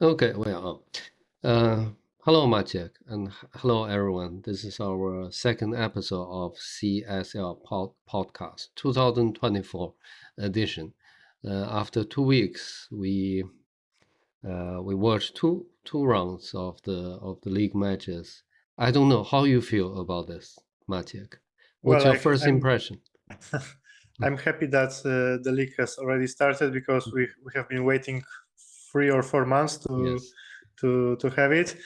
Okay, well, hello, Maciek, and hello, everyone. This is our second episode of CSL Podcast, 2024 edition. After 2 weeks, we watched two rounds of the league matches. I don't know how you feel about this, Maciek. What's Well, your I, first I'm impression? I'm happy that the league has already started because we have been waiting 3 or 4 months to Yes. to have it.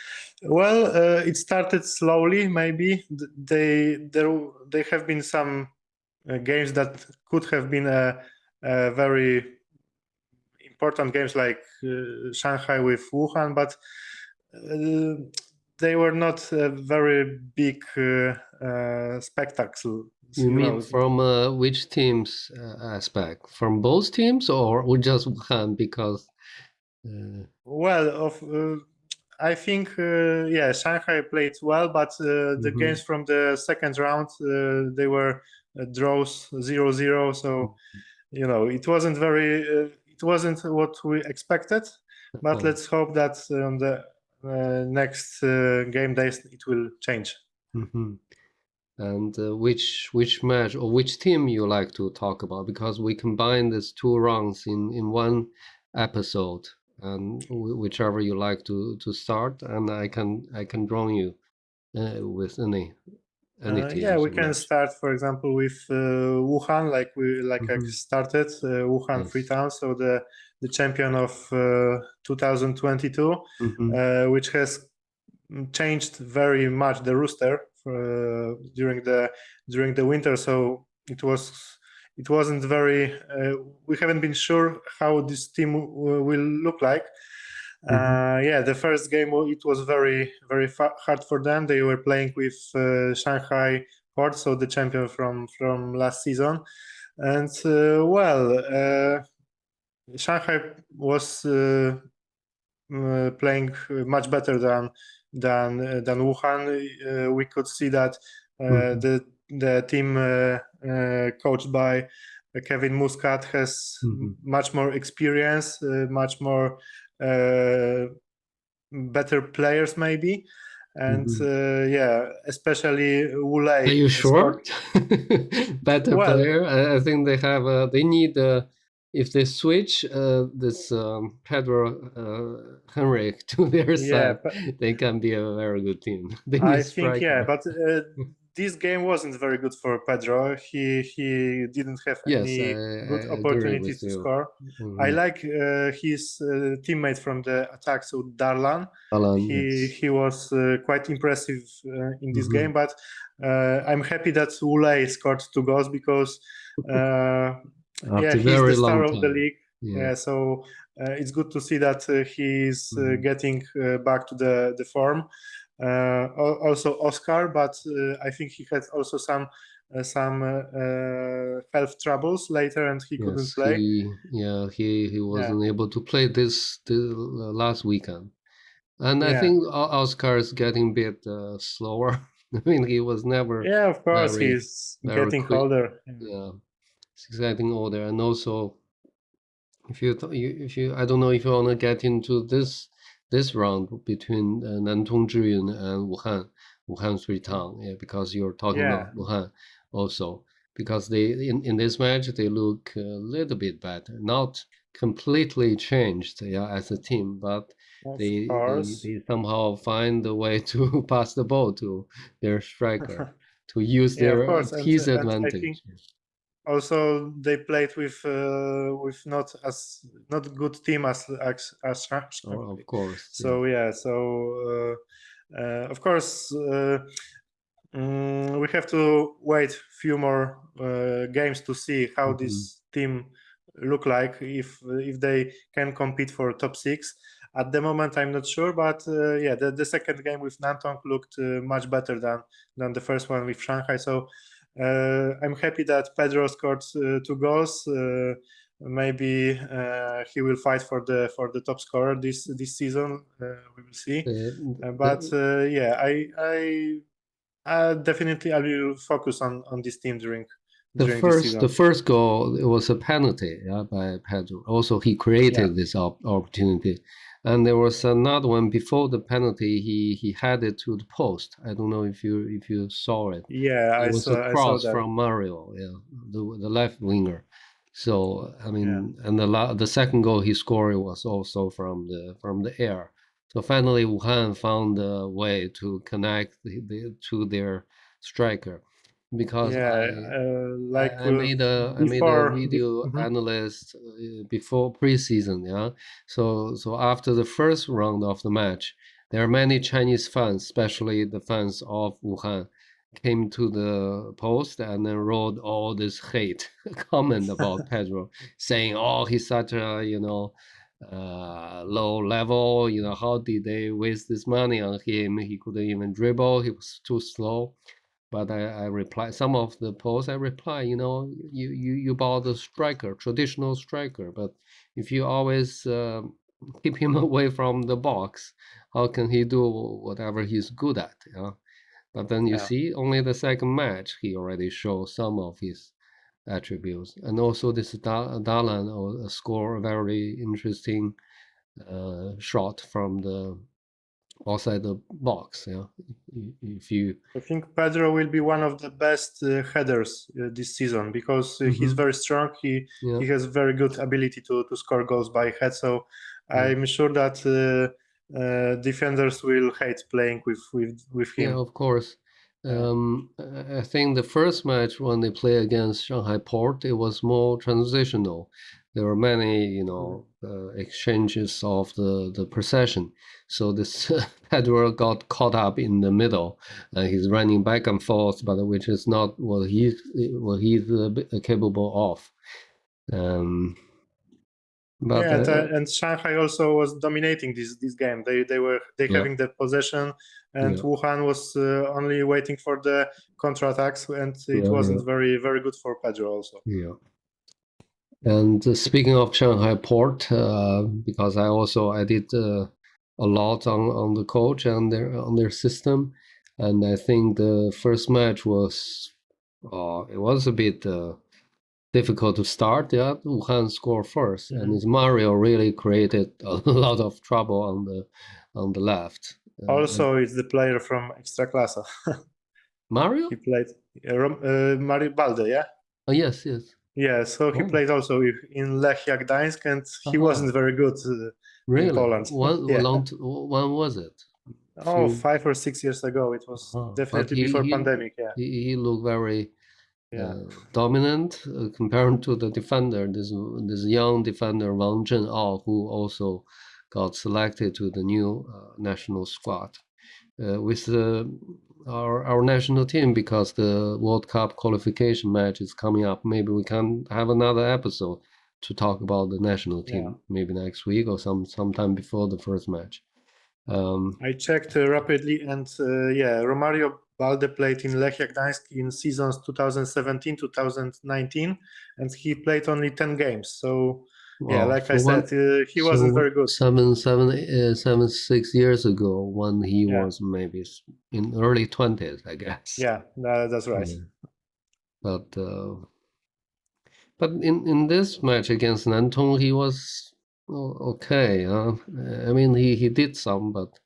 Well, it started slowly. Maybe they have been some games that could have been a very important games like Shanghai with Wuhan, but uh, they were not very big spectacles. You You mean know, from which team's aspect? From both teams or just Wuhan? Because well, I think yeah, Shanghai played well, but the mhm. games from the second round they were draws 0-0. So it wasn't what we expected. But Oh, let's hope that on the next game days it will change. mhm. And which match or which team you like to talk about? Because we combine these two rounds in one episode, and whichever you like to start, and I can draw you with any Yeah, teams we or can match. start, for example, with Wuhan, like I Hmm. started Wuhan Yes. Freetown, so the champion of 2022, Hmm. which has changed very much the roster during the winter. So it wasn't very. We haven't been sure how this team will look like. Hmm. Yeah, the first game it was very hard for them. They were playing with Shanghai Port, so the champion from last season, and Shanghai was playing much better than Wuhan. We could see that Hmm. the team coached by Kevin Muscat has Hmm. much more experience, much more uh, better players maybe, and Hmm. yeah, especially Are Wulei you scored sure? Better well. player. I think they have. They need. If they switch this Pedro Henrik to their Yeah, side, they can be a very good team. They need I think yeah, striker. but this game wasn't very good for Pedro. He didn't have Yes, any good I agree opportunities with to you. score. I Mm-hmm. like his teammate from the attack, so Darlan. Alan, He yes. he was quite impressive in this Mm-hmm. game, but I'm happy that Ulay scored 2 goals because uh, yeah, After he's the very star long of the time. league. Yeah. Yeah, so it's good to see that he's Mm-hmm. getting back to the form. Also Oscar, but I think he had also some health troubles later, and he couldn't Yes, play. he Yeah, wasn't able to play this last weekend. And I yeah, think Oscar is getting a bit slower. I mean, he was never yeah. Of course, very, he's very getting quick. older. Yeah, he's getting older. And also, if you, I don't know if you want to get into this round between Nantong Zhiyun and Wuhan Freetown, yeah, because you're talking Yeah, about Wuhan also, because they in this match they look a little bit better, not completely changed, yeah, as a team, but of they course. somehow find a way to pass the ball to their striker to use Yeah, of their course, his and I think advantage. also they played with not good team as Or Shanghai. of course, yeah. So yeah, so of course we have to wait few more games to see how Hmm. this team look like if they can compete for top six. At the moment, I'm not sure, but yeah, the second game with Nantong looked much better than the first one with Shanghai. So I'm happy that Pedro scored 2 goals. Maybe he will fight for the top scorer this season. We will see. But The, yeah, definitely I will focus on this team during this the season. first goal, it was a penalty, yeah, by Pedro. Also, he Yeah, created this opportunity. And there was another one before the penalty. He had it to the post. I don't know if you saw it. Yeah, It was a I saw cross that. from Mario, yeah, the left winger. So I Yeah. mean, and the second goal he scored was also from the air. So finally, Wuhan found a way to connect to their striker, because Yeah, like I made a before. video Mhm. analyst before preseason, yeah. So after the first round of the match, there are many Chinese fans, especially the fans of Wuhan, came to the post and then wrote all this hate comment about Pedro, saying, "Oh, he's such a low level. How did they waste this money on him? He couldn't even dribble. He was too slow." But I reply some of the posts. I reply, you bought a striker, traditional striker, but if you always keep him away from the box, how can he do whatever he's good at? Yeah. But then you Yeah. see, only the second match he already shows some of his attributes, and also this Dalan score a very interesting shot from the outside the box. Yeah, if you. I think Pedro will be one of the best headers this season, because he's very strong. Yeah. He has very good ability to score goals by head. So I'm sure that defenders will hate playing with him. Yeah, of course. Yeah. I think the first match when they play against Shanghai Port, it was more transitional. There were many, exchanges of the possession. So this Pedro got caught up in the middle, and he's running back and forth, but which is not what he's capable of. But Yeah, and Shanghai also was dominating this game. They were yeah, having the possession, and yeah, Wuhan was only waiting for the counterattacks, and it yeah, wasn't very good for Pedro also. yeah. And speaking of Shanghai Port, because I did a lot on the coach and their system, and I think the first match was it was a bit difficult to start. Yeah, Wuhan scored first, and it's Mario really created a lot of trouble on the left. Also, it's the player from Ekstraklasa. Mario? He played Mario Balde, yeah? Oh, yes, yes. Yeah, so he Oh, played also in Lechia Gdańsk, and he aha, wasn't very good in really? Poland. Yeah. When was it? Oh, Few. 5 or 6 years ago. It was But definitely he before he pandemic, yeah. he looked very Yeah. dominant compared to the defender. This young defender Wang Zhenao, who also got selected to the new national squad with our national team, because the World Cup qualification match is coming up. Maybe we can have another episode to talk about the national team. Yeah. Maybe next week or sometime before the first match. I checked rapidly, and yeah, Romario Balde played in Lechia Gdańsk in seasons 2017-2019, and he played only 10 games. So yeah, Well, like I for said, he wasn't so very good. 6 years ago, when he Yeah, was maybe in early 20s, I guess. yeah, that's right. Yeah. But in this match against Nantong, he was okay. I mean, he did some, but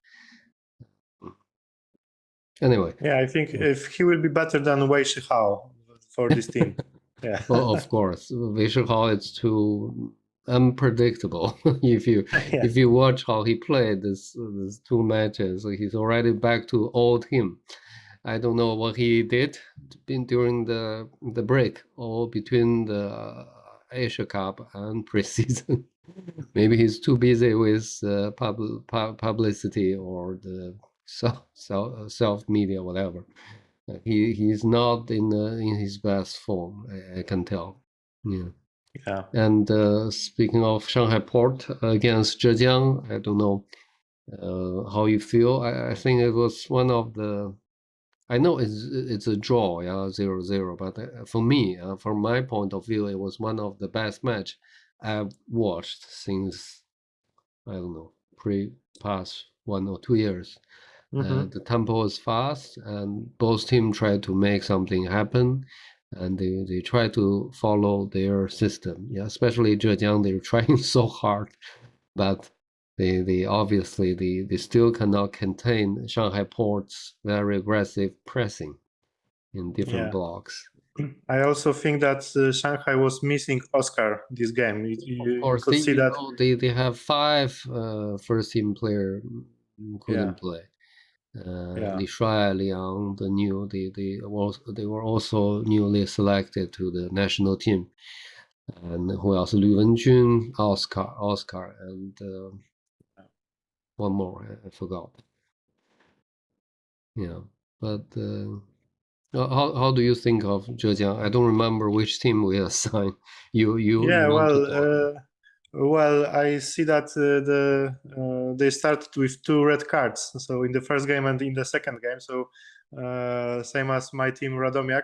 anyway. Yeah, I think if he will be better than Wei Shihao for this team. Yeah. Well, of course, Visual Hall is too unpredictable. If you Yeah. if you watch how he played this two matches, he's already back to old him. I don't know what he did during the break or between the Asia Cup and preseason. Maybe he's too busy with publicity or the self media, whatever. He's not in his best form. I can tell. Yeah. Yeah. And speaking of Shanghai Port against Zhejiang, I don't know how you feel. I think it was one of the. I know it's a draw, yeah, 0-0. But for me, from my point of view, it was one of the best match I've watched since, I don't know, past 1 or 2 years. The tempo is fast, and both teams try to make something happen, and they try to follow their system. Yeah, especially Zhejiang, they're trying so hard, but they obviously they still cannot contain Shanghai Port's very aggressive pressing in different blocks. I also think that Shanghai was missing Oscar this game. Of You course, could see that. they have 5 first team player couldn't play. Li Shuai, Liang, the new they were also newly selected to the national team. And who else? Liu Wenjun, Oscar, and one more I forgot. Yeah, but how do you think of Zhejiang? I don't remember which team we assigned. You Yeah, want to talk? well, I see that they started with 2 red cards. So in the first game and in the second game. So same as my team Radomiak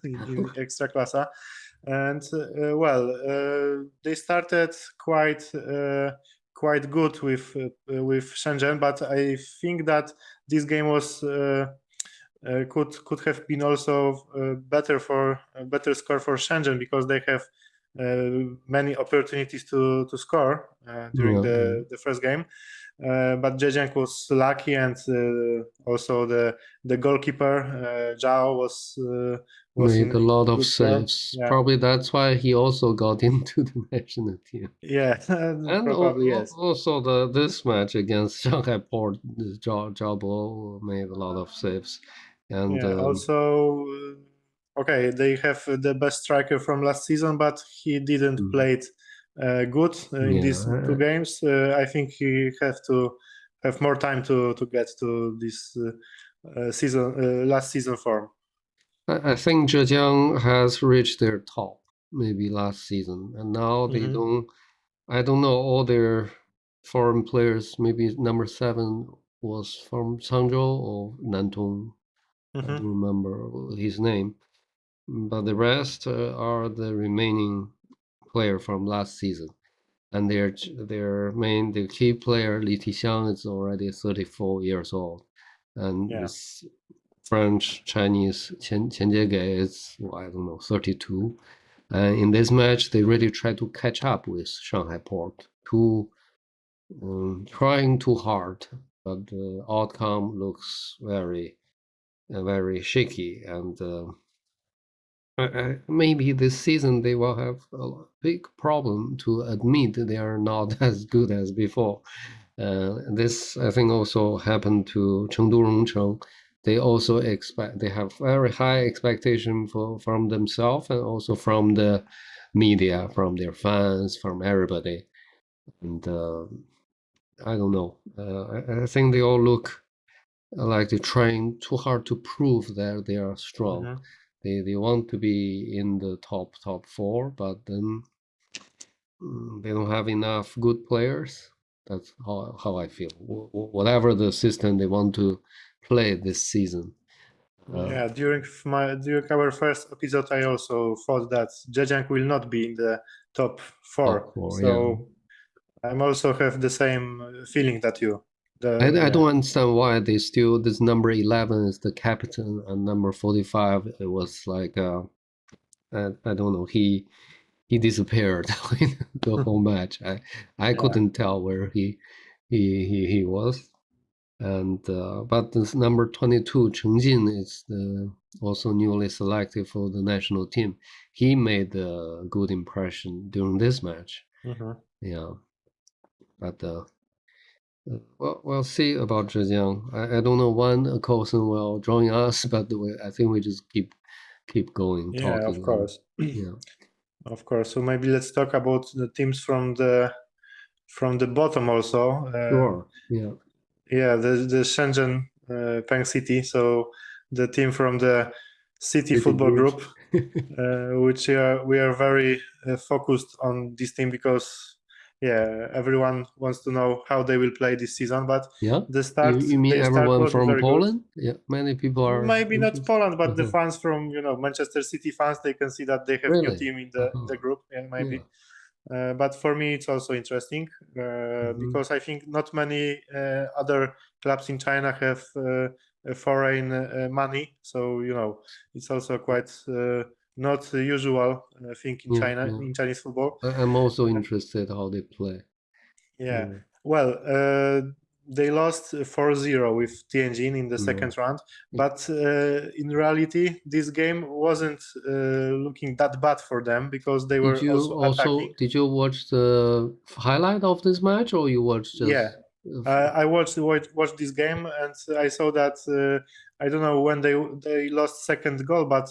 in Ekstraklasa. And they started quite good with Shenzhen, but I think that this game was could have been also better for better score for Shenzhen, because they have many opportunities to score during Yeah, the first game. But Zhejiang was lucky, and also the goalkeeper Zhao was made a in lot of good form. saves. Yeah, Probably that's why he also got into the national team. yeah, And probably yes. also this match against Shanghai Port, Zhao Bo made a lot of saves. And Yeah. Also, okay, they have the best striker from last season, but he didn't play it good in these 2 games. I think he have to have more time to get to this last season form. I think Zhejiang has reached their top maybe last season, and now they don't. I don't know all their foreign players. Maybe number 7 was from Changzhou or Nantong. I don't remember his name, but the rest are the remaining player from last season. And their key player Li Tixiang is already 34 years old, and this French Chinese Qian Jiege is I don't know 32. And in this match, they really try to catch up with Shanghai Port, trying too hard, but the outcome looks very shaky. And maybe this season they will have a big problem to admit they are not as good as before. This I think also happened to Chengdu Rongcheng. They also they have very high expectation from themselves and also from the media, from their fans, from everybody. And I don't know. I think they all look like they're trying too hard to prove that they are strong. They want to be in the top 4, but then they don't have enough good players. That's how I feel. Whatever the system they want to play this season. Yeah, during our first episode, I also thought that Zhejiang will not be in the top 4. So yeah. I'm also have the same feeling that you. I don't understand why they still this number 11 is the captain and number 45 it was like I don't know he disappeared in the whole match. I couldn't tell where he was. And but this number 22 Cheng Jin is also newly selected for the national team. He made a good impression during this match. Yeah, but we'll see about Zhejiang. I don't know when Coulson will join us, but I think we just keep going talking. Yeah, of course. Yeah, of course. So maybe let's talk about the teams from the bottom also. sure. Yeah. Yeah, the Shenzhen Peng City. So the team from the City Football Group, which we are very focused on this team, because everyone wants to know how they will play this season. But yeah, the start, you mean everyone was from very Poland? good. Yeah, many people are Maybe not interested. Poland, but the fans from Manchester City fans, they can see that they have new Really? team in the group. Yeah, maybe. Yeah. But for me, it's also interesting because I think not many other clubs in China have foreign money. So it's also quite not usual thing in China in Chinese football. I'm also interested how they play. Yeah. Well, they lost 4-0 with Tianjin in the second round, but in reality, this game wasn't looking that bad for them because they were also attacking. Did you watch the highlight of this match, or you watched just? Yeah, I watched this game, and I saw that I don't know when they lost second goal, but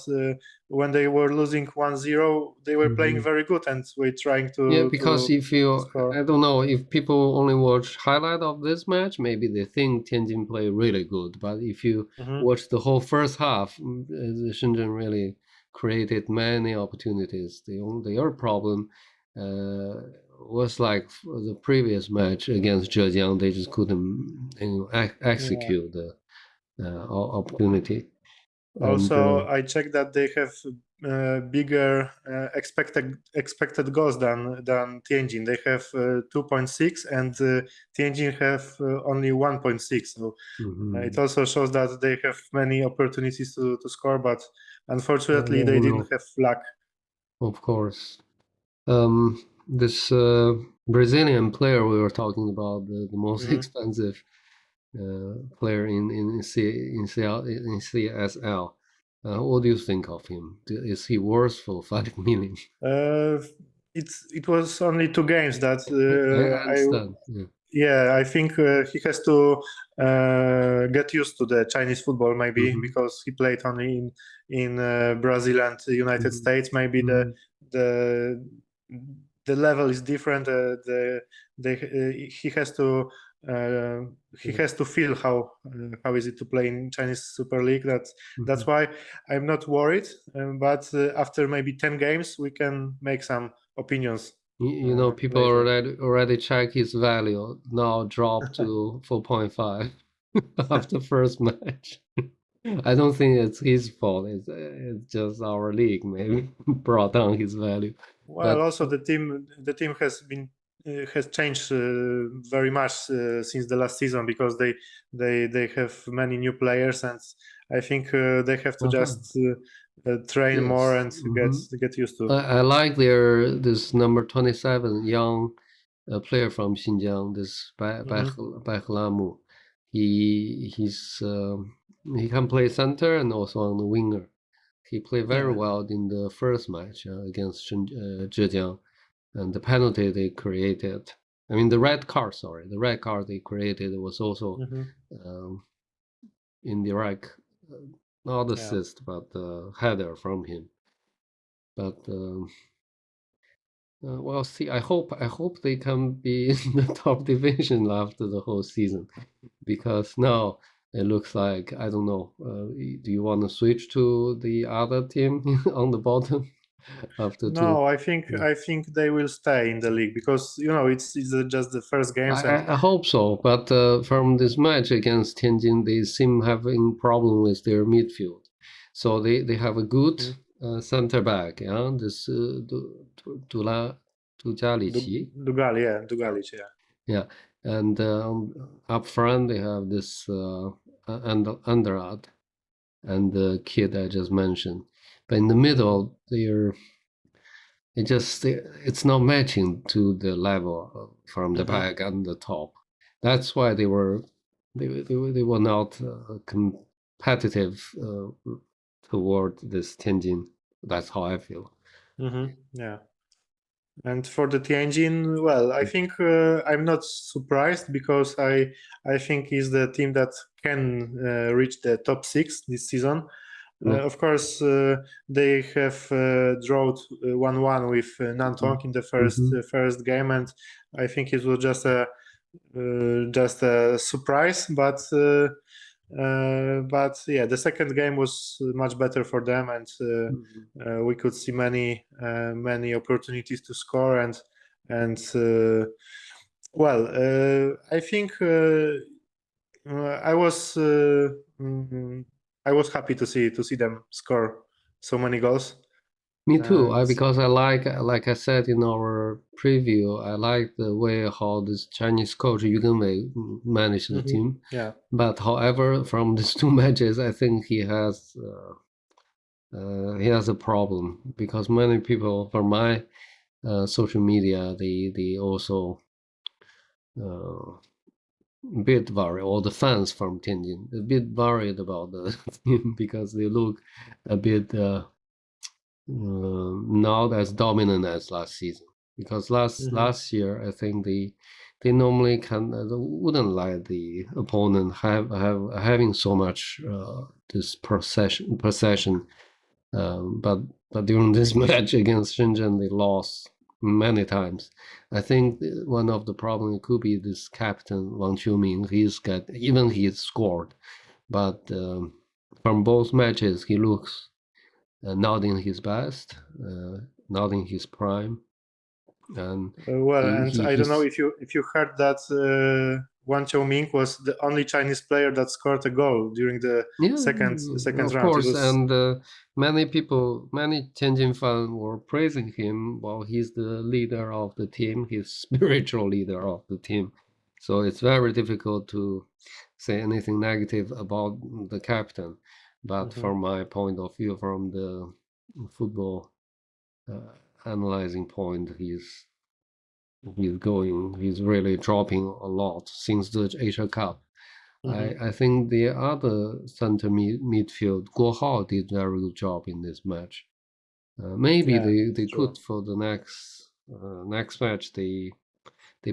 when they were losing 1-0, they were playing very good and were trying to because if you score. I don't know, if people only watch highlight of this match, maybe they think Tianjin play really good, but if you watch the whole first half, Shenzhen really created many opportunities. Their problem was like the previous match against Zhejiang, they just couldn't execute the opportunity. Also, I checked that they have bigger expected goals than Tianjin. They have 2.6, and Tianjin have only 1.6. So it also shows that they have many opportunities to score, but unfortunately, they didn't have luck. Of course. This Brazilian player we were talking about, the most expensive player in CSL. What do you think of him? Is he worth for 5 million? It was only 2 games that I understand. I think he has to get used to the Chinese football, maybe because he played only in Brazil and the United States. Maybe the level is different. He has to feel how is it to play in Chinese Super League. That's why I'm not worried. But after maybe 10 games, we can make some opinions. You know, people already check his value, now dropped to 4.5 after first match. I don't think it's his fault. It's just our league maybe brought down his value. Well, but also the team has changed very much since the last season because they have many new players, and I think they have to just train more and get used to. I like this number 27 young player from Xinjiang, this Baikhlamu. He can play center and also on the winger. He played very well in the first match against Zhejiang, and the penalty they created. I mean, the red card they created was also indirect, not assist, but header from him. But well, see, I hope they can be in the top division after the whole season, because now it looks like, I don't know. Do you want to switch to the other team on the bottom after? No, I think they will stay in the league because it's just the first games. I hope so, but from this match against Tianjin, they seem having problem with their midfield. So they have a good center back, this Dugalich, yeah, and up front they have this Underad and the kid I just mentioned, but in the middle it's not matching to the level from the back and the top. That's why they were not competitive toward this Tianjin. That's how I feel. Yeah. And for the Tianjin, well, I think I'm not surprised because I think is the team that can reach the top 6 this season. Of course, they have drawn 1-1 with Nantong in the first game, and I think it was just a surprise. But yeah, the second game was much better for them, and we could see many opportunities to score, and well, I think I was happy to see them score so many goals. Me too. Because I like I said in our preview, I like the way how this Chinese coach Yu Genwei managed the team. Yeah. But however, from these 2 matches, I think he has a problem because many people from my social media they also a bit worried, or the fans from Tianjin, a bit worried about the team because they look a bit not as dominant as last season. Because last year, I think they normally wouldn't let the opponent having so much this possession. But during this match against Shenzhen, they lost many times. I think one of the problems could be this captain Wang Qiuming. He scored, but from both matches he looks not in his best, not in his prime. And I don't know if you heard that Wang Qiuming was the only Chinese player that scored a goal during the second of round. Course, and many Tianjin fans were praising him. Well, he's the leader of the team. He's spiritual leader of the team. So it's very difficult to say anything negative about the captain. But from my point of view, from the football analyzing point, he's really dropping a lot since the Asia Cup. I think the other center midfield, Guo Hao, did very good job in this match. Maybe they could for the next match they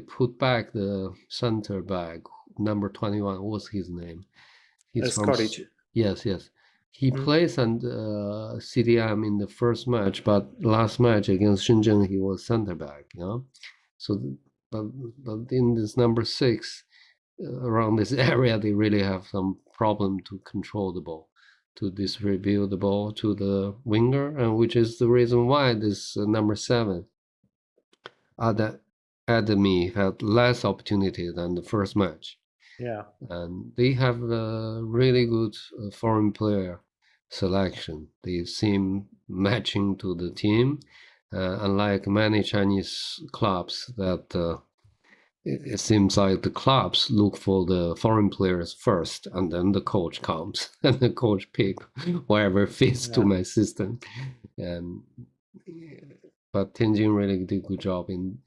put back the center back number 21. What's his name? He's from Skoric. Yes. He plays and CDM in the first match, but last match against Shenzhen he was center back. So, but in this number 6, around this area, they really have some problem to control the ball, to distribute the ball to the winger, and which is the reason why this number 7, Adami, had less opportunity than the first match. Yeah, and they have a really good foreign player selection. They seem matching to the team, unlike many Chinese clubs that it seems like the clubs look for the foreign players first, and then the coach comes, and the coach pick whoever fits to my system. But Tianjin really did a good job in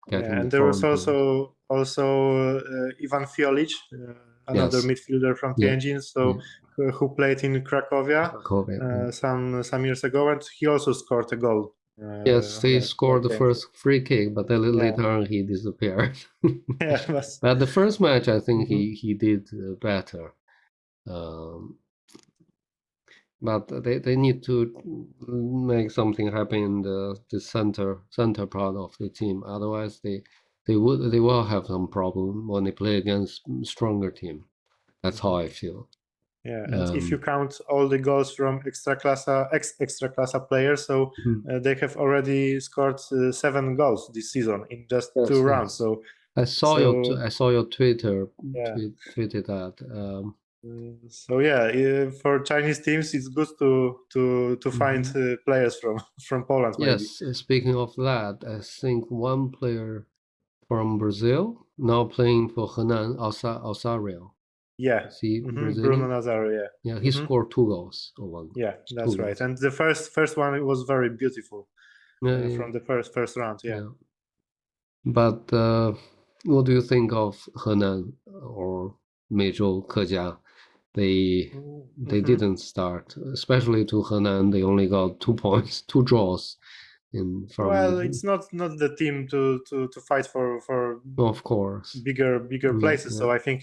getting. And there was also Ivan Fiolic, another midfielder from Tianjin, who played in Cracovia some years ago, and he also scored a goal. Yes, he scored the first free kick, but then later on he disappeared. But the first match, I think he did better. But they need to make something happen in the center part of the team. Otherwise, they will have some problem when they play against stronger team. That's how I feel. Yeah, and if you count all the goals from ex-Ekstraklasa players, so they have already scored 7 goals this season in just 2 rounds. So I saw your Twitter tweeted that. So yeah, for Chinese teams, it's good to find players from Poland. Maybe. Yes, speaking of that, I think one player from Brazil now playing for Henan Alsario. Yeah, Bruno Nazário. Yeah, he scored 2 goals or 1. Yeah, that's right. And the first one was very beautiful from the first round. Yeah. But what do you think of Henan or Meizhou Kejia? They didn't start, especially to Henan. They only got 2 points, 2 draws. Well, it's not the team to fight for of course bigger places. So I think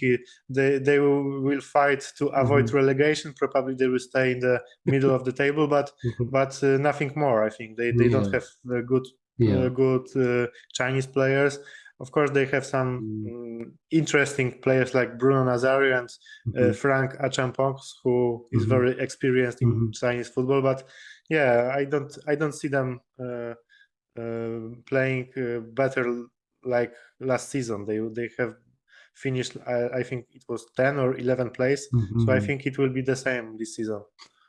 they will fight to avoid relegation. Probably they will stay in the middle of the table, but nothing more. I think they don't have good Chinese players. Of course, they have some interesting players like Bruno Nazário and Frank Achampong, who is very experienced in Chinese football. But yeah, I don't see them playing better like last season. They have finished, I think it was 10 or 11 place. So I think it will be the same this season.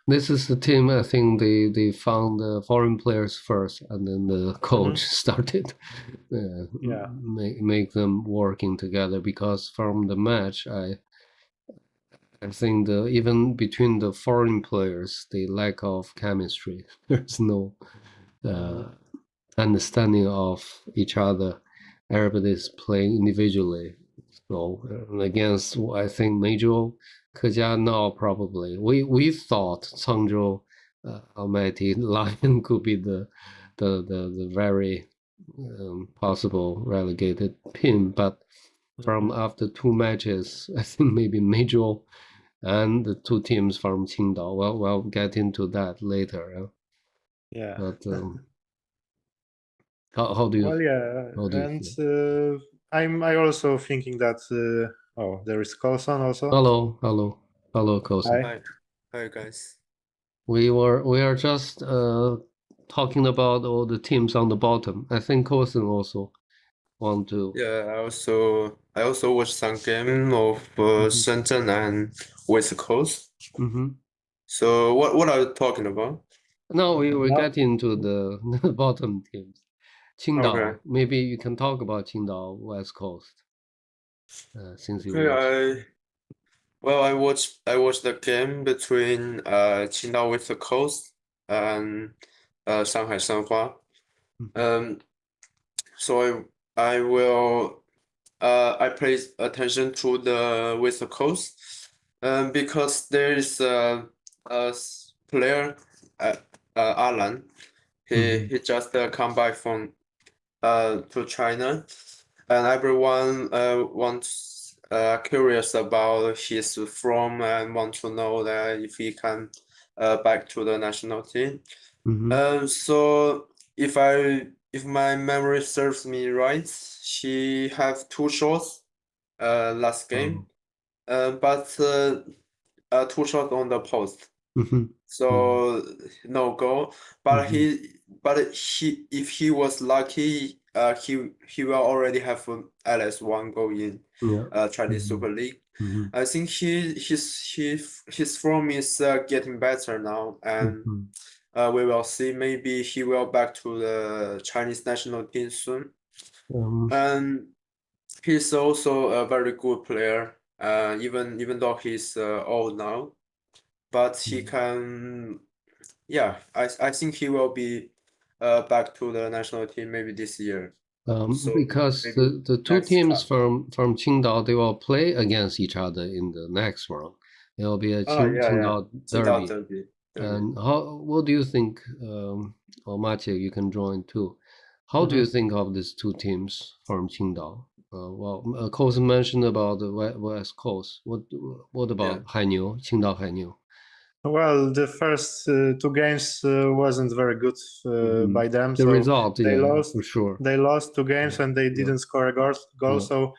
This is the team, I think they found the foreign players first, and then the coach started make them working together, because from the match, I think even between the foreign players, the lack of chemistry. There's no understanding of each other. everybody's playing individually. So against I think Meizhou, Keja now probably we thought Changzhou Almighty Lion could be the very possible relegated team, but from after two matches, I think maybe Meizhou and the two teams from Qingdao. Well, we'll get into that later. Yeah. But how do you Well, yeah, how do you and feel? I also thinking that oh, there is Colson also. Hello, Kosen. Hi. Hi guys. We are just talking about all the teams on the bottom. I think Kosen also want to. Yeah, I also watched some game of Shenzhen and West Coast. Mm-hmm. So what are you talking about? No, we Now- get into the bottom teams. Qingdao. Okay. Maybe you can talk about Qingdao West Coast. Since you Okay, watched. I watched the game between Qingdao West Coast and Shanghai Shenhua. Mhm. So I will I pay attention to the West Coast because there is a player Alan. Mhm. He just come back from to China, and everyone wants curious about his from and want to know that if he can back to the national team. Mhm. So if my memory serves me right, she have two shots last game, but two shots on the post. Mhm. So no goal. But if he was lucky, he will already have at least one goal in Yeah. Chinese Super League. Mhm. I think his form is getting better now, and Mhm. we will see. Maybe he will back to the Chinese national team soon. And he's also a very good player. Even though he's old now, but he can. Yeah, I think he will be back to the national team maybe this year. So Because maybe the two next teams cup. from Qingdao, they will play against each other in the next round. It will be a Qingdao Qingdao derby. derby. And what do you think, or Maciej, you can join too. How do you think of these two teams from Qingdao? Well, Coast mentioned about the West Coast. What about Hainiu, Qingdao Hainiu? Well, the first two games wasn't very good by them. The So result, they yeah, lost. for sure. They lost two games and they didn't score a goal. Yeah. So,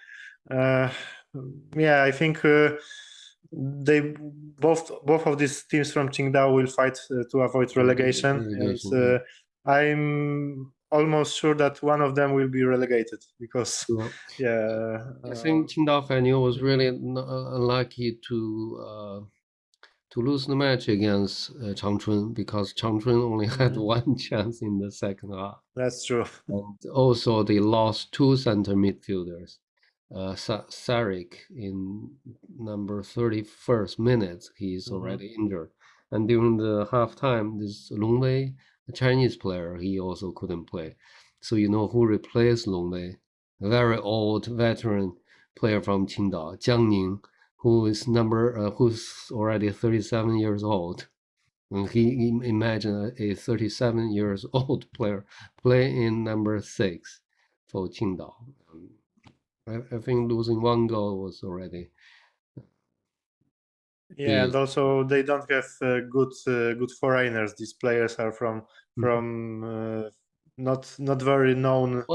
yeah, I think they both of these teams from Qingdao will fight to avoid relegation. And I'm almost sure that one of them will be relegated because, yeah. I think Qingdao Hainiu was really unlucky to lose the match against Changchun because Changchun only had one chance in the second half. That's true. And also they lost two center midfielders. Sarik in number 31st minute, he is already injured. And during the halftime, this Long Wei, a Chinese player, he also couldn't play. So you know who replaced Long Wei? A very old veteran player from Qingdao, Jiang Ning, who's already 37 years old. And he imagine a 37 years old player play in number 6 for Qingdao. I think losing one goal was already. Yeah, and also they don't have good foreigners. These players are from not very known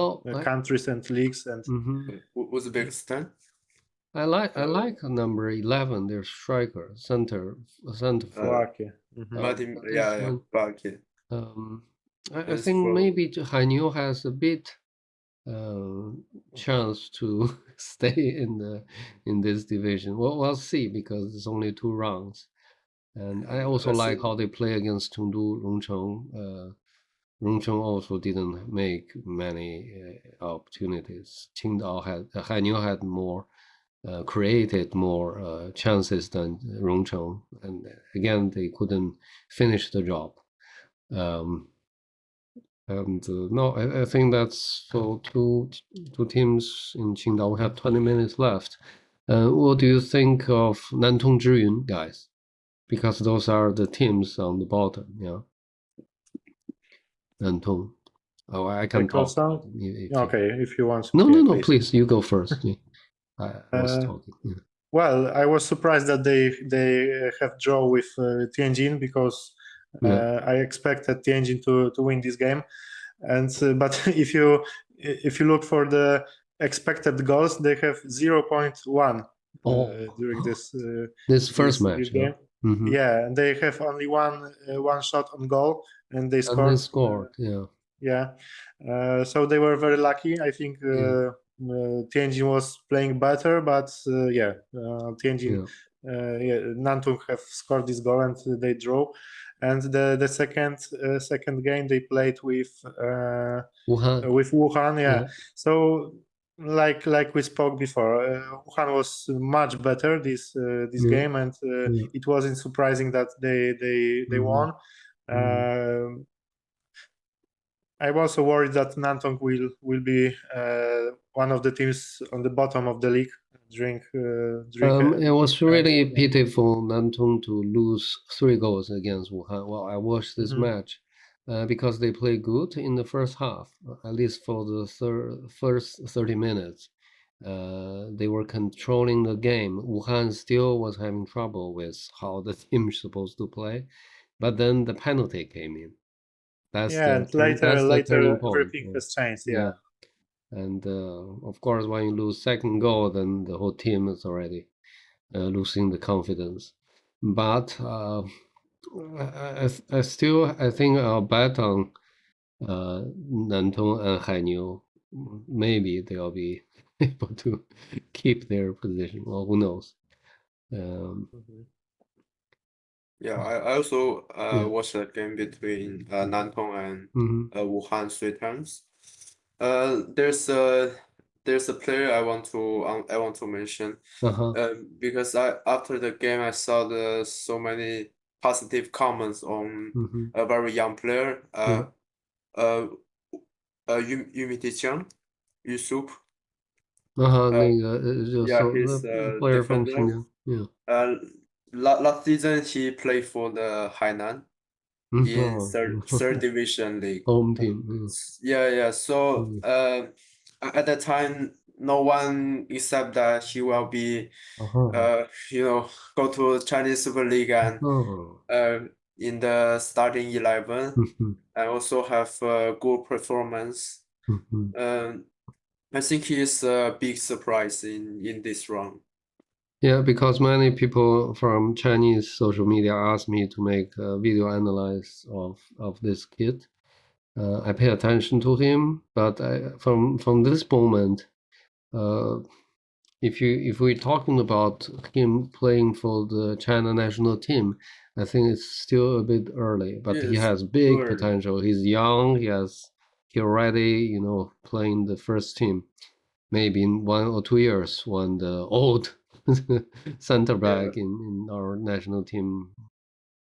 countries and leagues. And Uzbekistan. I like number 11. Their striker, center Slovakia. Slovakia. I think maybe Hainiu has a bit chance to stay in this division. Well, we'll see because it's only 2 rounds, and I also like how they play against Chengdu Rongcheng. Rongcheng also didn't make many opportunities. Hainiu had more created more chances than Rongcheng, and again they couldn't finish the job. And no, I think that's for two teams in Qingdao. We have 20 minutes left. What do you think of Nantong Zhiyun, guys? Because those are the teams on the bottom, yeah. Nantong. Oh, I can talk. Okay, if you want. No, please, you go first. I was talking. Yeah. Well, I was surprised that they have draw with Tianjin because I expected Tianjin to win this game, and but if you look for the expected goals, they have 0.1 during this first match. This game. Yeah, and they have only one shot on goal, and they scored. And they scored, yeah. So they were very lucky. I think Tianjin was playing better, but Tianjin, Nantong have scored this goal and they draw. And the second game they played with Wuhan. Yeah. So like we spoke before, Wuhan was much better this game, and it wasn't surprising that they won. I'm also worried that Nantong will be one of the teams on the bottom of the league. It was really pitiful Nantong to lose 3 goals against Wuhan. Well, I watched this match because they played good in the first half, at least for the first 30 minutes. They were controlling the game. Wuhan still was having trouble with how the team is supposed to play, but then the penalty came in. Later everything has changed. Yeah. And of course, when you lose second goal, then the whole team is already losing the confidence. But I think I'll bet on Nantong and Hainiu. Maybe they'll be able to keep their position. Well, who knows? Yeah, I also watched a game between Nantong and Wuhan 3 times. There's a player I want to mention because after the game I saw so many positive comments on a very young player, Yusuf. He's a player from defender. Xinjiang. Last season he played for the Hainan in third division league. Home team. Yeah. So at that time, no one except that he will be, go to Chinese Super League and in the starting 11, and also have a good performance. I think he is a big surprise in this round. Yeah, because many people from Chinese social media asked me to make a video analysis of this kid. I pay attention to him, but from this moment, if we're talking about him playing for the China national team, I think it's still a bit early. But he has big potential. He's young. He already playing the first team. Maybe in 1 or 2 years, when the old center back in our national team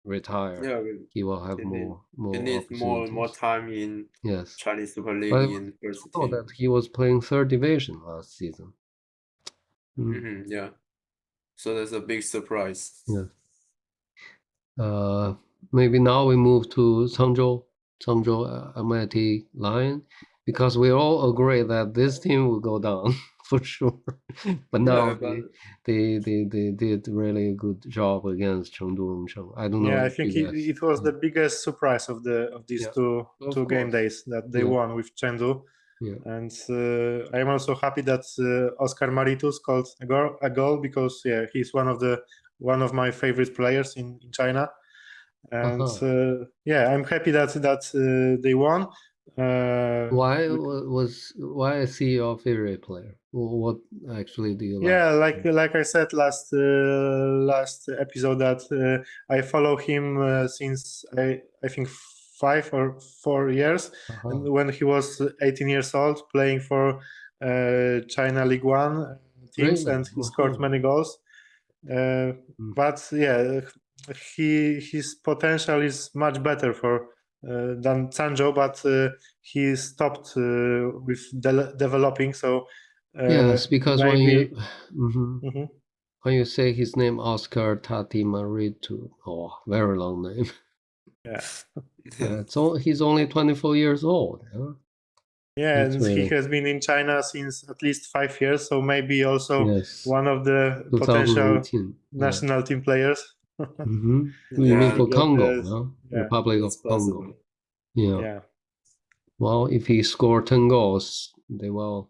retire, he will have more He needs more time in Chinese Super League in first team. That he was playing third division last season. Yeah, so that's a big surprise. Yes. Maybe now we move to Changzhou MIT Lion, because we all agree that this team will go down for sure. But now they did really a good job against Chengdu Rongsheng. I don't know. Yeah, I think it was the biggest surprise of these two game days that they won with Chengdu. Yeah. And I'm also happy that Oscar Maritu scored a goal because he's one of my favorite players in China. And I'm happy that they won. Why is he your favorite player? What actually do you like? Yeah, like I said last episode, that I follow him since I think 5 or 4 years, and when he was 18 years old, playing for China League One teams, and he scored many goals. But his potential is much better for than Changzhou, but he stopped with developing. So yes, because maybe. when you say his name, Oscar Tatimaritu, very long name. Yeah. He's only 24 years old. Huh? Yeah, That's and really... he has been in China since at least 5 years, so maybe also one of the 2018. potential national team players. You mean for Congo, yeah, Republic of Congo. Possible. Yeah. Well, if he scored 10 goals, they will.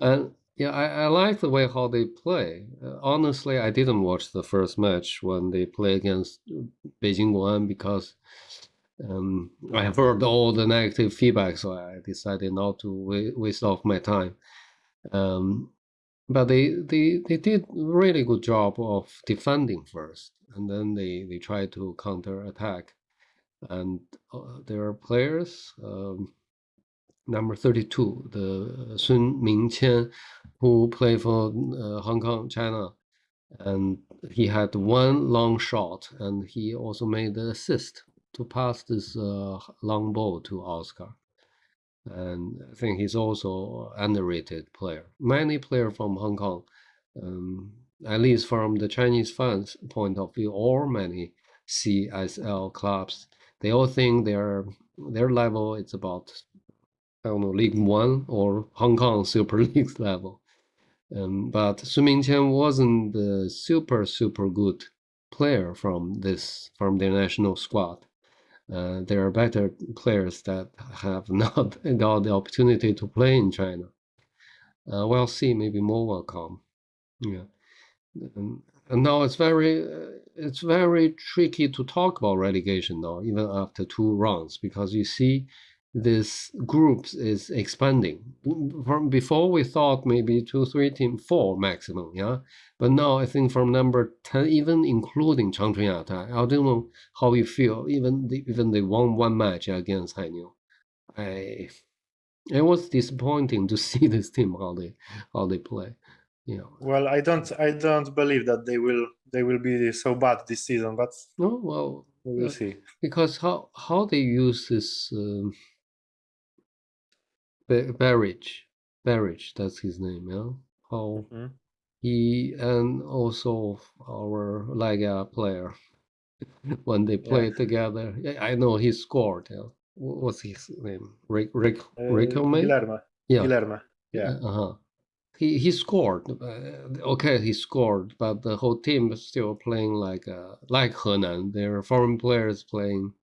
And yeah, I like the way how they play. Honestly, I didn't watch the first match when they play against Beijing Guoan because I have heard all the negative feedback, so I decided not to waste off my time. But they did a really good job of defending first, and then they try to counter attack. And their players, number 32, the Sun Mingqian, who played for Hong Kong, China, and he had one long shot, and he also made the assist to pass this long ball to Oscar. And I think he's also an underrated player. Many players from Hong Kong, at least from the Chinese fans' point of view, or many CSL clubs, they all think their level is about, I don't know, League One or Hong Kong Super League level. But Su Mingqian wasn't the super good player from their national squad. There are better players that have not got the opportunity to play in China. We'll see. Maybe more will come. Yeah, and now it's very tricky to talk about relegation now, even after 2 rounds, because you see this groups is expanding. From before we thought maybe 2, 3 teams, 4 maximum, yeah. But now I think from number 10, even including Changchun Yatai, I don't know how you feel. Even they won 1 match against Hainiu. It was disappointing to see this team how they play. Yeah. Well, I don't believe that they will be so bad this season, but we will see. Because how they use this Barrage, that's his name, yeah. How he and also our Liga player when they played together. I know he scored. Yeah. What's his name? Guillermo. Yeah. Guillermo. Yeah. He scored. Okay, he scored, but the whole team is still playing like Henan. They're foreign players playing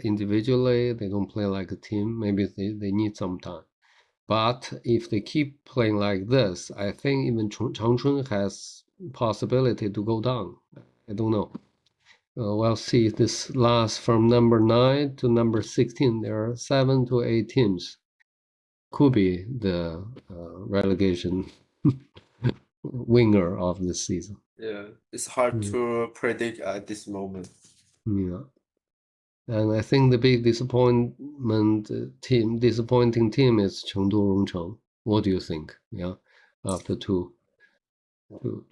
individually. They don't play like a team. Maybe they need some time. But if they keep playing like this, I think even Changchun has possibility to go down. I don't know. We'll see. This lasts from number 9 to number 16. There are 7 to 8 teams. Could be the relegation winner of the season. Yeah, it's hard to predict at this moment. Yeah. And I think the big disappointing team is Chengdu Rongcheng. What do you think? Yeah, after two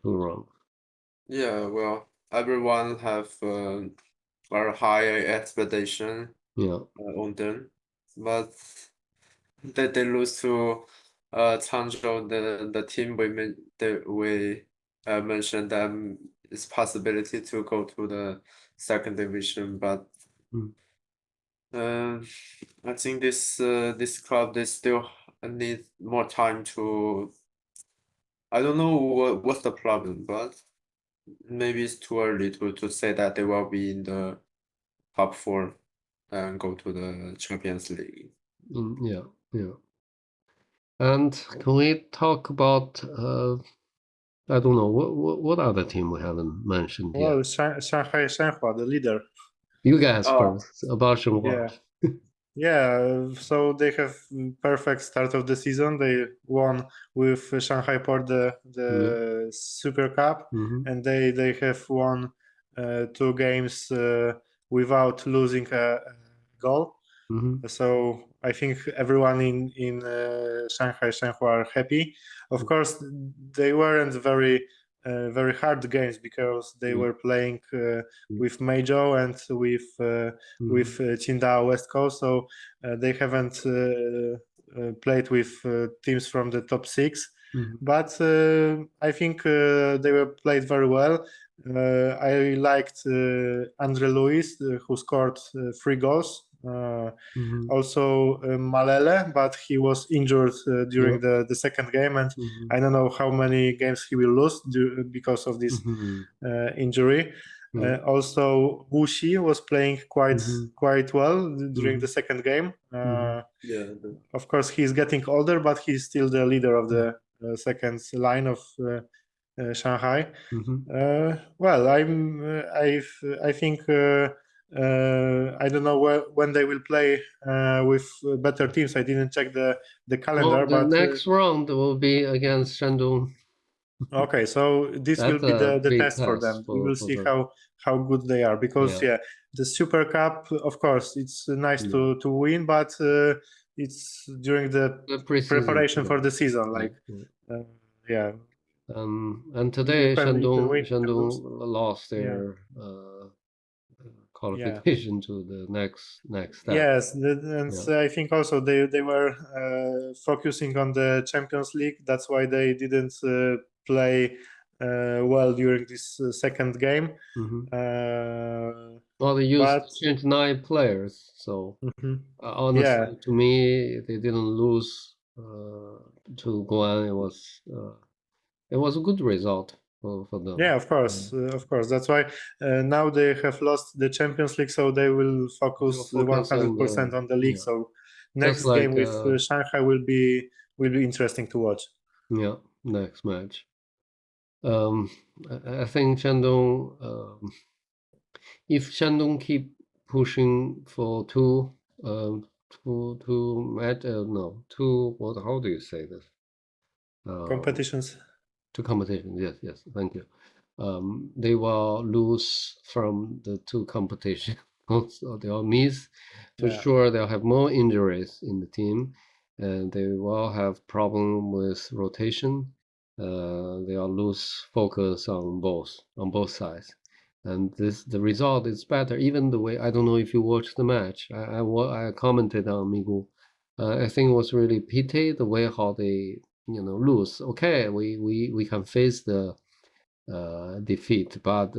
rounds. Yeah, well, everyone have very high expectation on them, but they lose to Changzhou, the team we mentioned them is possibility to go to the 2nd division, but I think this club they still need more time to. I don't know what's the problem, but maybe it's too early to say that they will be in the top 4 and go to the Champions League. Yeah. And can we talk about I don't know what other team we haven't mentioned yet? Well, Shanghai Shenhua, the leader. You guys first about Shenhua. Yeah, so they have perfect start of the season. They won with Shanghai Port the Super Cup, and they have won 2 games without losing a goal. So I think everyone in Shanghai Shenhua are happy. Of course, they weren't very very hard games because they were playing with Meizhou and with Qingdao West Coast, so they haven't played with teams from the top 6. But I think they were played very well. I liked Andre Luis, who scored 3 goals. Also Malele, but he was injured during the second game, and I don't know how many games he will lose because of this injury. Also Wuxi was playing quite well during the second game. Of course, he's getting older, but he's still the leader of the second line of Shanghai. Well, I think I don't know when they will play with better teams. I didn't check the calendar. Well, the but next round will be against Shandong. Okay, so this will be the test for them. We will see how good they are, because the Super Cup, of course, it's nice to win, but it's during the preparation for the season. And today Shandong lost their qualification to the next step. Yes, and I think also they were focusing on the Champions League. That's why they didn't play well during this second game. Well, they used 29 players, so honestly, to me, they didn't lose to Guan. It was a good result for them. Yeah, of course. That's why now they have lost the Champions League, so they will focus 100% on the league. So next game with Shanghai will be interesting to watch. Yeah, next match. I think Shandong. If Shandong keep pushing for two. How do you say this? Competitions. 2 competitions. Yes. Thank you. They will lose from the 2 competitions. So they'll miss. For sure, they'll have more injuries in the team, and they will have problem with rotation. They'll lose focus on both sides. And the result is better. Even the way, I don't know if you watched the match. I commented on Migu. I think it was really pity the way how they lose. Okay, we can face the defeat, but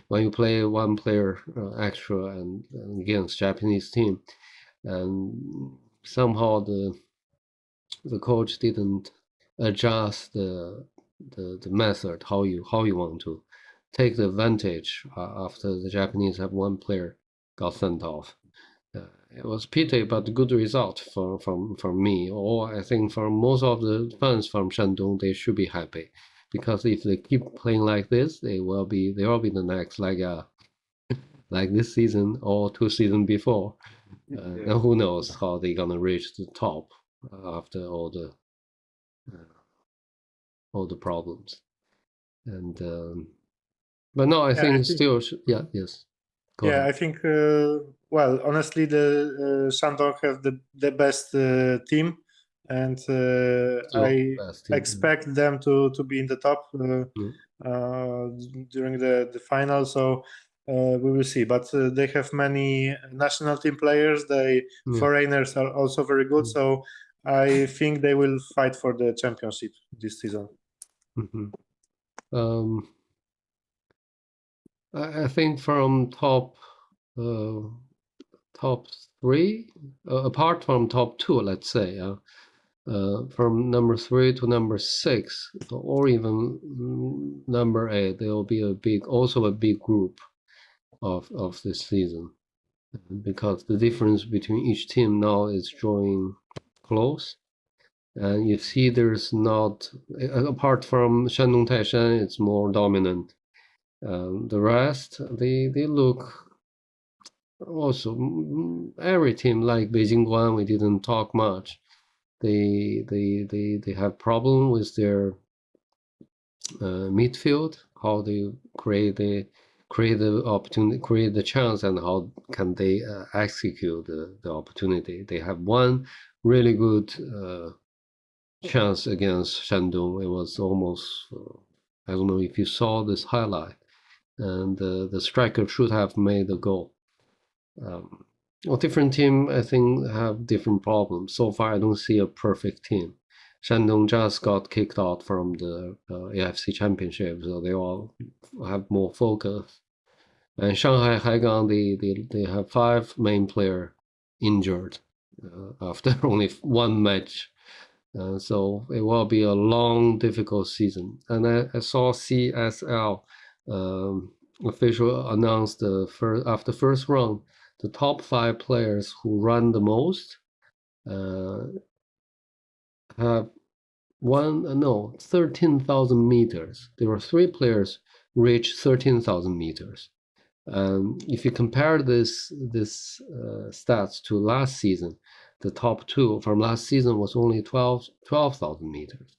when you play one player extra and against Japanese team, and somehow the coach didn't adjust the method how you want to take the advantage after the Japanese have one player got sent off. It was pity, but good result from me, or I think for most of the fans from Shandong, they should be happy, because if they keep playing like this, they will be the next like this season or 2 seasons before. And who knows how they're gonna reach the top after all the problems. And but no, I think still yes. Go ahead. I think well, honestly, the Shandong have the best team, and I expect them to be in the top during the final. So we will see. But they have many national team players. Foreigners are also very good. So I think they will fight for the championship this season. I think from top 3, apart from top 2, let's say, from number 3 to number 6, or even number 8, there will be a big group of this season, because the difference between each team now is drawing close. And you see there's not, apart from Shandong Taishan, it's more dominant. The rest, they look also, every team like Beijing Guan, we didn't talk much. They have problem with their midfield, how they create the opportunity, create the chance, and how can they execute the opportunity. They have one really good chance against Shandong. It was almost I don't know if you saw this highlight, and the striker should have made the goal. Well, different team, I think, have different problems. So far, I don't see a perfect team. Shandong just got kicked out from the AFC Championship, so they all have more focus. And Shanghai Haigang, they have 5 main players injured after only 1 match. So it will be a long, difficult season. And I saw CSL official announced after first round, the top 5 players who run the most have 13,000 meters. There were 3 players reach 13,000 meters. If you compare this stats to last season, the top 2 from last season was only 12,000 meters.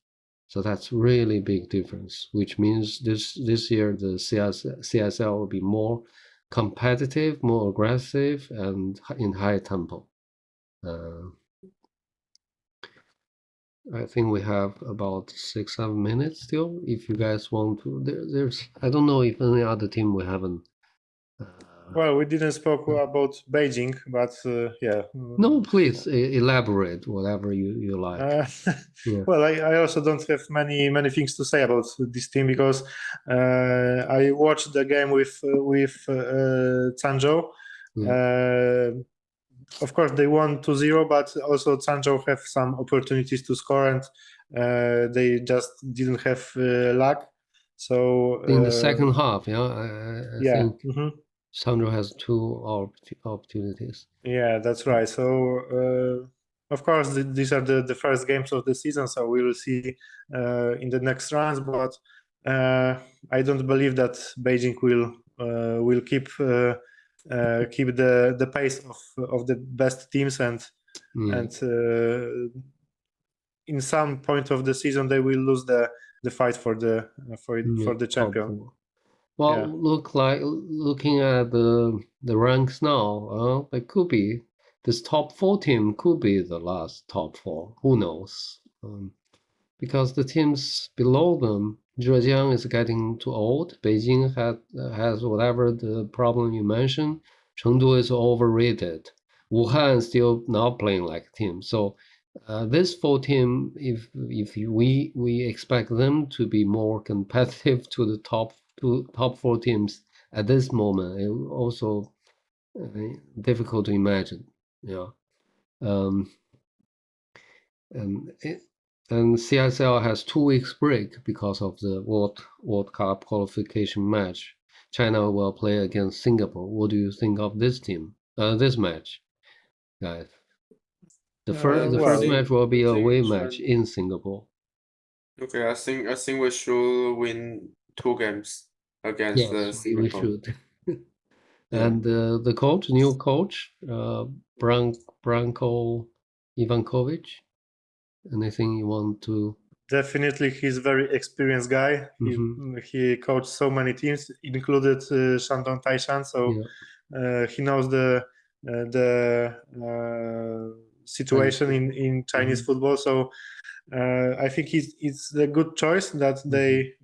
So that's really big difference, which means this year the CSL will be more competitive, more aggressive, and in high tempo. I think we have about 6-7 minutes still. If you guys want to, there's I don't know if any other team we haven't. Well, we didn't spoke about Beijing, but yeah. No, please elaborate whatever you like. Yeah. Well, I also don't have many things to say about this team because I watched the game with Changzhou. Yeah. Of course, they won 2-0, but also Changzhou have some opportunities to score, and they just didn't have luck. So in the second half, I think Changzhou has 2 opportunities. Yeah, that's right. So of course, these are the first games of the season, so we will see in the next rounds. But I don't believe that Beijing will keep the pace of the best teams, and in some point of the season they will lose the fight for the champion. Well, looking at the ranks now, it could be this top 4 team could be the last top 4. Who knows? Because the teams below them, Zhejiang is getting too old. Beijing has whatever the problem you mentioned. Chengdu is overrated. Wuhan is still not playing like a team. So this 4 team, if we expect them to be more competitive to the top 4 teams at this moment, it also difficult to imagine. Yeah. And CSL has 2 weeks break because of the World Cup qualification match. China will play against Singapore. What do you think of this team? This match, guys? The first match will be a away match in Singapore. Okay, I think we should win 2 games against Singapore. We should. And the coach, new coach, Branko Ivankovic. Anything you want to? Definitely, he's a very experienced guy. He coached so many teams, included Shandong Taishan, so he knows the situation in Chinese football. So I think it's a good choice that they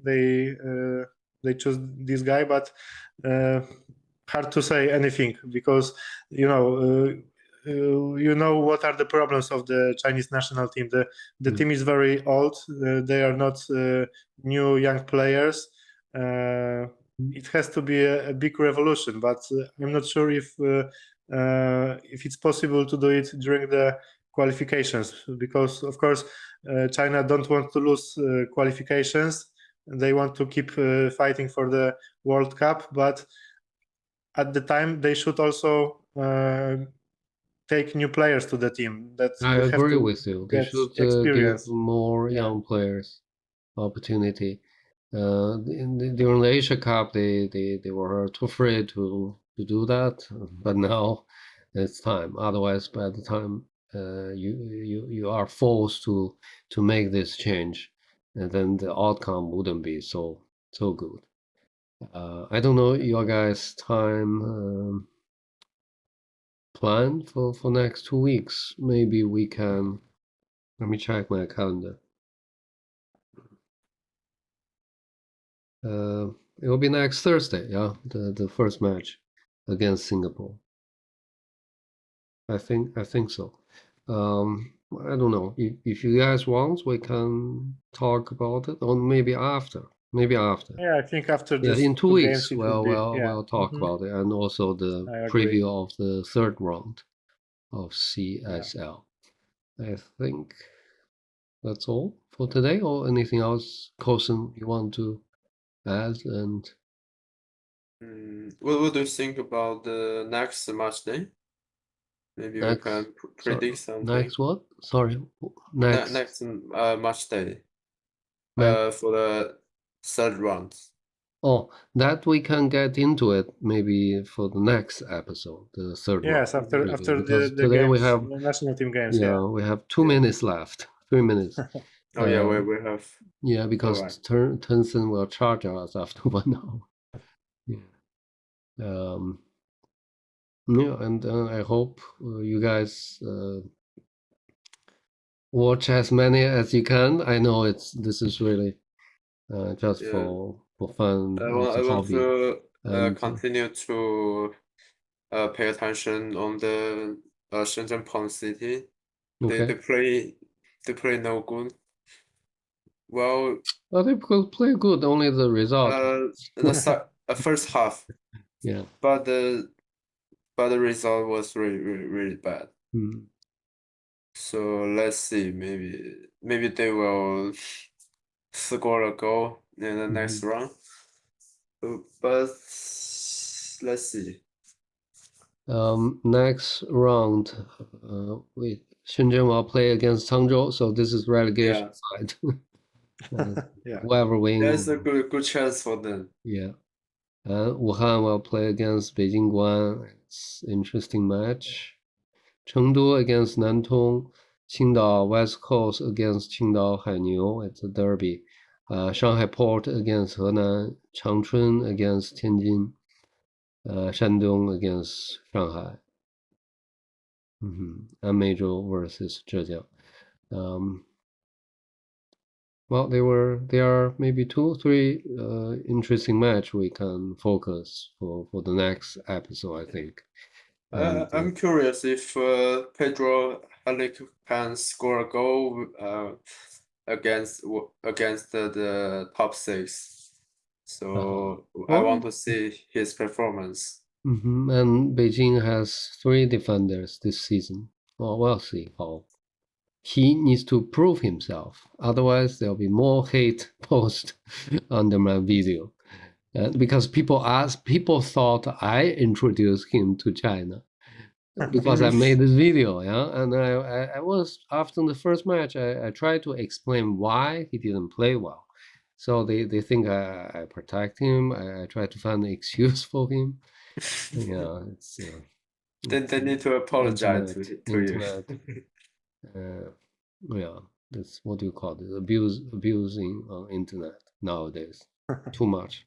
choose this guy, but hard to say anything because you know what are the problems of the Chinese national team. The team is very old. They are not new young players. It has to be a big revolution, but I'm not sure if it's possible to do it during the qualifications, because of course China don't want to lose qualifications. They want to keep fighting for the World Cup, but at the time they should also take new players to the team. I agree with you. They should give more young players opportunity. During the Asia Cup, they were too afraid to do that, but now it's time. Otherwise, by the time you are forced to make this change, and then the outcome wouldn't be so good. I don't know your guys' time plan for next 2 weeks. Maybe we can. Let me check my calendar. It will be next Thursday. Yeah, the first match against Singapore. I think so. I don't know. If you guys want, we can talk about it, or maybe after. Yeah, I think after Yeah, this in 2 two weeks, games, it will be. Yeah. we'll talk about it, and also the I agree. preview of the third round of CSL. I think that's all for today, or anything else, Coulson, you want to add? And What do you think about the next match day? Maybe we can predict something. next what? Sorry, next match day. next. For the third round. Oh, that we can get into it maybe for the next episode, the third round. Yes, after Because the today games, we have national team games. Yeah, we have 2 minutes left, 3 minutes. Oh yeah, we have. Yeah, because Tencent will charge us after 1 hour. Yeah. Yeah, and I hope you guys watch as many as you can. I know this is really just for fun. I want to continue to pay attention on the Shenzhen Pond City. Okay. They play no good. Well, they play good. Only the result. The first half. Yeah. But the result was really bad. So let's see. Maybe they will score a goal in the next round. But let's see. Next round, Shenzhen will play against Changzhou, so this is relegation side. Whoever wins. There's a good chance for them. Yeah. Wuhan will play against Beijing Guan. It's interesting match. Chengdu against Nantong. Qingdao West Coast against Qingdao Hainiu. It's a derby. Shanghai Port against Henan. Changchun against Tianjin. Shandong against Shanghai. Ameizu versus Zhejiang. Well, there are maybe 2 or 3 interesting match we can focus for the next episode, I think. I'm curious if Pedro Halik can score a goal against the top 6. So I want to see his performance. And Beijing has 3 defenders this season. Well, we'll see how. He needs to prove himself. Otherwise, there'll be more hate post under my video. Because people thought I introduced him to China because I made this video, yeah. And I was, after the first match, I tried to explain why he didn't play well. So they think I protect him. I try to find an excuse for him. Yeah, it's. They need to apologize to you. Yeah, that's what do you call it? Abusing on internet nowadays. Too much.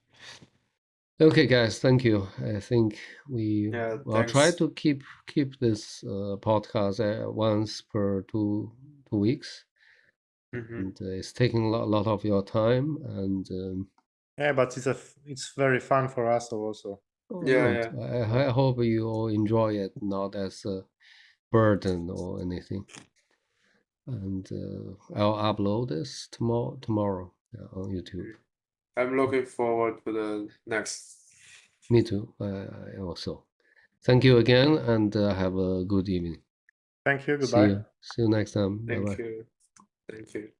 Okay, guys, thank you. I think I'll try to keep this podcast once per two weeks. And it's taking a lot of your time, and but it's very fun for us also. I hope you all enjoy it, not as a burden or anything. And I'll upload this tomorrow on YouTube. I'm looking forward to the next. Me too. I also. Thank you again, and have a good evening. Thank you. Goodbye. See you next time. Thank you.